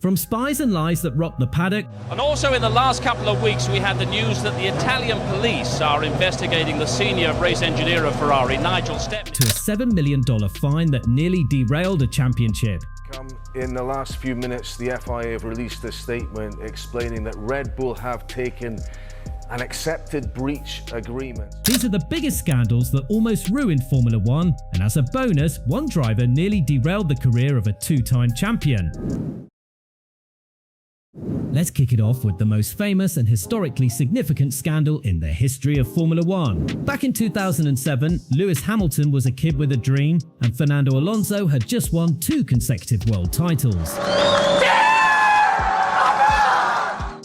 From spies and lies that rocked the paddock, And also in the last couple of weeks we had the news that the Italian police are investigating the senior race engineer of Ferrari, Nigel Stepney. to a $7 million fine that nearly derailed a championship. In the last few minutes, the FIA have released a statement explaining that Red Bull have taken an accepted breach agreement. These are the biggest scandals that almost ruined Formula One, and as a bonus, one driver nearly derailed the career of a two-time champion. Let's kick it off with the most famous and historically significant scandal in the history of Formula One. Back in 2007, Lewis Hamilton was a kid with a dream, and Fernando Alonso had just won 2 consecutive world titles.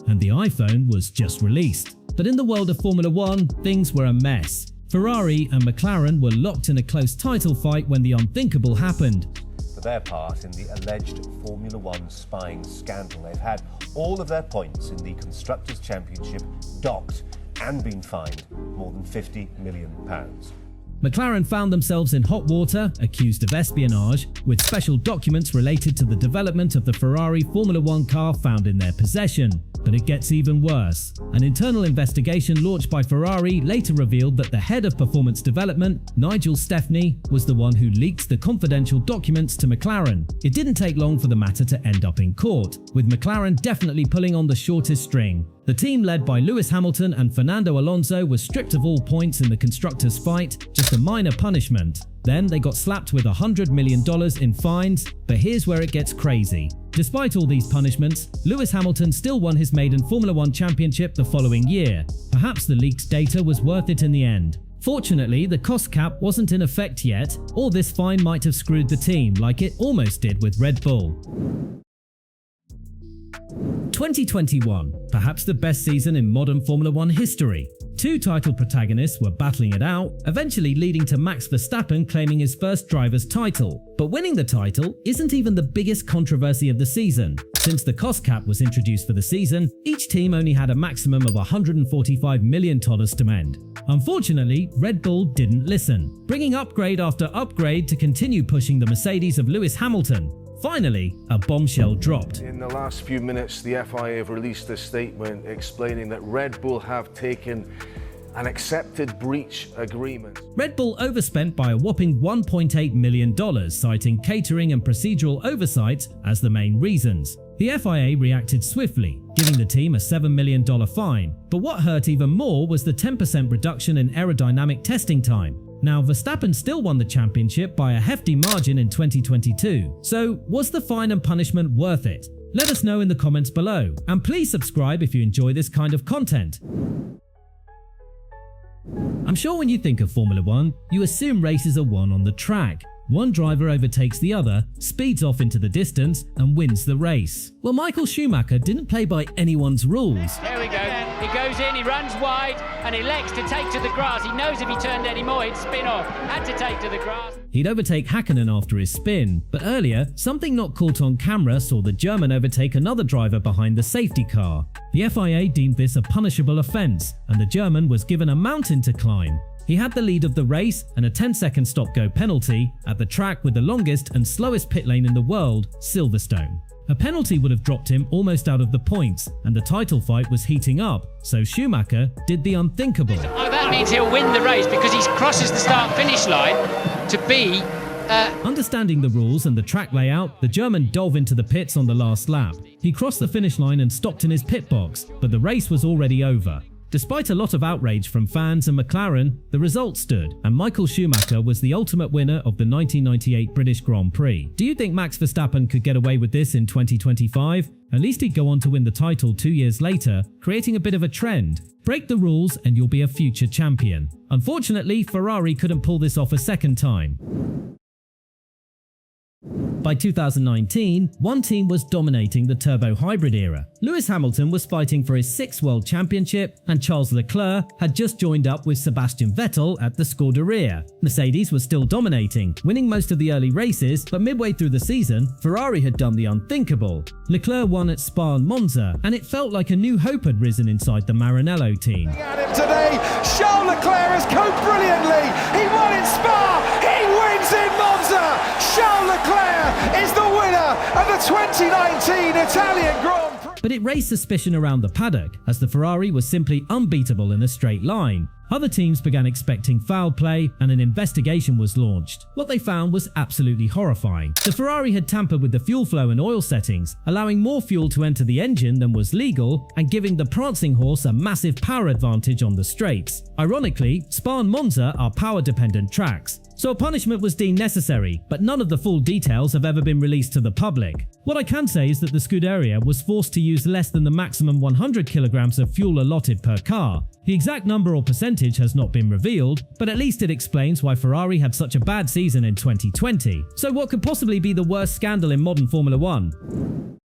And the iPhone was just released. But in the world of Formula One, things were a mess. Ferrari and McLaren were locked in a close title fight when the unthinkable happened. For their part in the alleged Formula One spying scandal. They've had all of their points in the Constructors' Championship docked and been fined more than £50 million. McLaren found themselves in hot water, accused of espionage, with special documents related to the development of the Ferrari Formula One car found in their possession. But it gets even worse. An internal investigation launched by Ferrari later revealed that the head of performance development, Nigel Stepney, was the one who leaked the confidential documents to McLaren. It didn't take long for the matter to end up in court, with McLaren definitely pulling on the shortest string. The team led by Lewis Hamilton and Fernando Alonso was stripped of all points in the constructors' fight, just a minor punishment. Then they got slapped with $100 million in fines, but here's where it gets crazy. Despite all these punishments, Lewis Hamilton still won his maiden Formula One championship the following year. Perhaps the leaked data was worth it in the end. Fortunately, the cost cap wasn't in effect yet, or this fine might have screwed the team like it almost did with Red Bull. 2021, perhaps the best season in modern Formula One history. 2 title protagonists were battling it out, eventually leading to Max Verstappen claiming his first driver's title. But winning the title isn't even the biggest controversy of the season. Since the cost cap was introduced for the season, each team only had a maximum of $145 million to spend. Unfortunately, Red Bull didn't listen, bringing upgrade after upgrade to continue pushing the Mercedes of Lewis Hamilton. Finally, a bombshell dropped. In the last few minutes, the FIA have released a statement explaining that Red Bull have taken an accepted breach agreement. Red Bull overspent by a whopping $1.8 million, citing catering and procedural oversights as the main reasons. The FIA reacted swiftly, giving the team a $7 million fine. But what hurt even more was the 10% reduction in aerodynamic testing time. Now, Verstappen still won the championship by a hefty margin in 2022. So, was the fine and punishment worth it? Let us know in the comments below, and please subscribe if you enjoy this kind of content. I'm sure when you think of Formula One, you assume races are won on the track. One driver overtakes the other, speeds off into the distance, and wins the race. Well, Michael Schumacher didn't play by anyone's rules. There we go. He goes in, he runs wide, and elects to take to the grass. He knows if he turned any more, he'd spin off. Had to take to the grass. He'd overtake Häkkinen after his spin, but earlier, something not caught on camera saw the German overtake another driver behind the safety car. The FIA deemed this a punishable offence, and the German was given a mountain to climb. He had the lead of the race and a 10-second stop-go penalty at the track with the longest and slowest pit lane in the world, Silverstone. A penalty would have dropped him almost out of the points, and the title fight was heating up, so Schumacher did the unthinkable. Oh, that means he'll win the race because he crosses the start-finish line to be... Understanding the rules and the track layout, the German dove into the pits on the last lap. He crossed the finish line and stopped in his pit box, but the race was already over. Despite a lot of outrage from fans and McLaren, the result stood, and Michael Schumacher was the ultimate winner of the 1998 British Grand Prix. Do you think Max Verstappen could get away with this in 2025? At least he'd go on to win the title 2 years later, creating a bit of a trend. Break the rules and you'll be a future champion. Unfortunately, Ferrari couldn't pull this off a second time. By 2019, one team was dominating the turbo hybrid era. Lewis Hamilton was fighting for his 6th world championship, and Charles Leclerc had just joined up with Sebastian Vettel at the Scuderia. Mercedes was still dominating, winning most of the early races, but midway through the season, Ferrari had done the unthinkable. Leclerc won at Spa and Monza, and it felt like a new hope had risen inside the Maranello team. At him today, Charles Leclerc has coped brilliantly. He won in Spa. He wins in Monza. Charles Leclerc is the winner of the 2019 Italian Grand Prix. But it raised suspicion around the paddock, as the Ferrari was simply unbeatable in a straight line. Other teams began expecting foul play and an investigation was launched. What they found was absolutely horrifying. The Ferrari had tampered with the fuel flow and oil settings, allowing more fuel to enter the engine than was legal and giving the prancing horse a massive power advantage on the straights. Ironically, Spa and Monza are power-dependent tracks, so a punishment was deemed necessary, but none of the full details have ever been released to the public. What I can say is that the Scuderia was forced to use less than the maximum 100 kilograms of fuel allotted per car. The exact number or percentage has not been revealed, but at least it explains why Ferrari had such a bad season in 2020. So what could possibly be the worst scandal in modern Formula 1?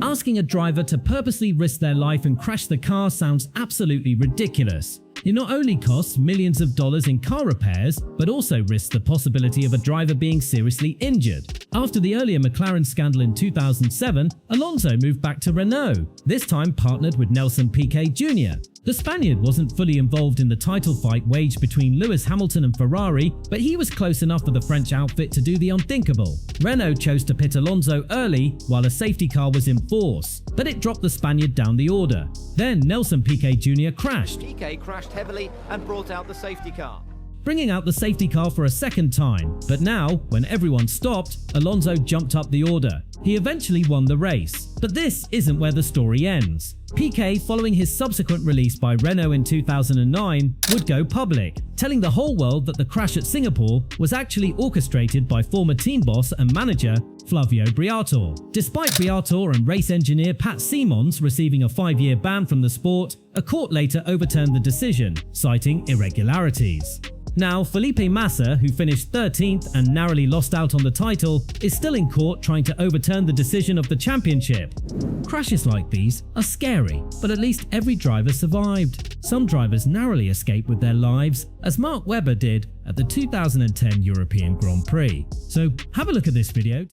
Asking a driver to purposely risk their life and crash the car sounds absolutely ridiculous. It not only costs millions of dollars in car repairs, but also risks the possibility of a driver being seriously injured. After the earlier McLaren scandal in 2007, Alonso moved back to Renault, this time partnered with Nelson Piquet Jr. The Spaniard wasn't fully involved in the title fight waged between Lewis Hamilton and Ferrari, but he was close enough for the French outfit to do the unthinkable. Renault chose to pit Alonso early while a safety car was in force, but it dropped the Spaniard down the order. Then Nelson Piquet Jr. crashed. Piquet crashed heavily and brought out the safety car, bringing out the safety car for a second time. But now, when everyone stopped, Alonso jumped up the order. He eventually won the race. But this isn't where the story ends. Piquet, following his subsequent release by Renault in 2009, would go public, telling the whole world that the crash at Singapore was actually orchestrated by former team boss and manager Flavio Briatore. Despite Briatore and race engineer Pat Simons receiving a 5-year ban from the sport, a court later overturned the decision, citing irregularities. Now, Felipe Massa, who finished 13th and narrowly lost out on the title, is still in court trying to overturn the decision of the championship. Crashes like these are scary, but at least every driver survived. Some drivers narrowly escaped with their lives, as Mark Webber did at the 2010 European Grand Prix. So have a look at this video.